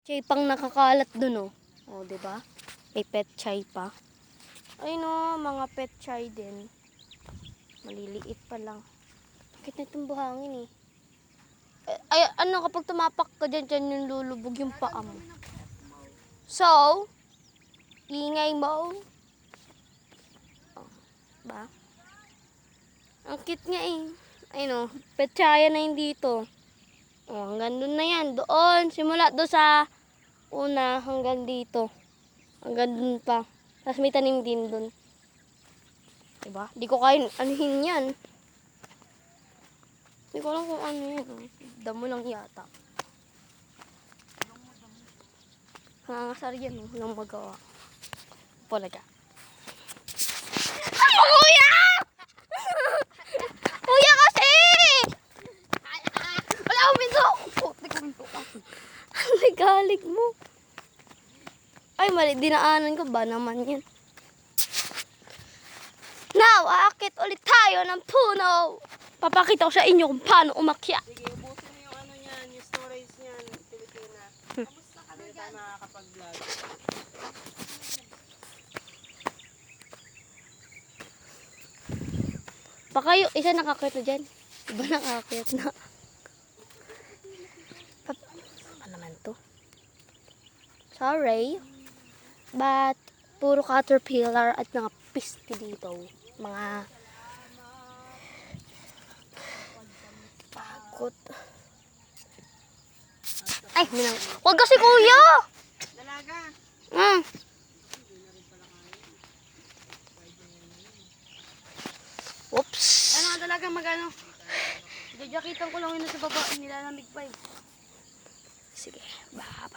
Chay pang nakakalat dun, oh. Oh, diba? May pet chay pa. Ay no, mga pet chay din. Maliliit pa lang. Bakit na itong buhangin eh? Ay, ano, kapag tumapak ka dyan, dyan yung lulubog yung paa mo. So, ingay mo. Oh, ba? Ang cute nga eh. Ay no, pet chaya na yun dito. Oh, hanggang doon na yan. Doon, simula doon sa una hanggang dito. Hanggang doon pa. Tapos may tanim din doon. Diba? Di ko kaya anuhin yan. Di ko alam kung ano yan. Damo lang yata. Nangangasar yan. Walang magawa. Palaga. Ay, kuya! Kuya kasi! Wala akong pinto! Ang galig mo. Ay, mali. Dinaanan ko ba naman yan? Now, aakit ulit tayo ng puno. Papakita ko sa inyo kung paano umakyat. Sige, ubusin mo yung ano niyan, yung storage niyan, Pilipina. Kamusta ka na dyan? Hindi tayo makakapag-vlog. Baka yung isa nakakit na dyan. Iba nakakit na. Ano naman to? Sorry. But, puro caterpillar at mga piste dito. Mga pagod. Ay, minang. Huwag kasi kuya! Dalaga! Oops. Ano nga dalaga magano? Jajakitan ko lang yun sa baba, nilalamig pa eh. Sige, baba.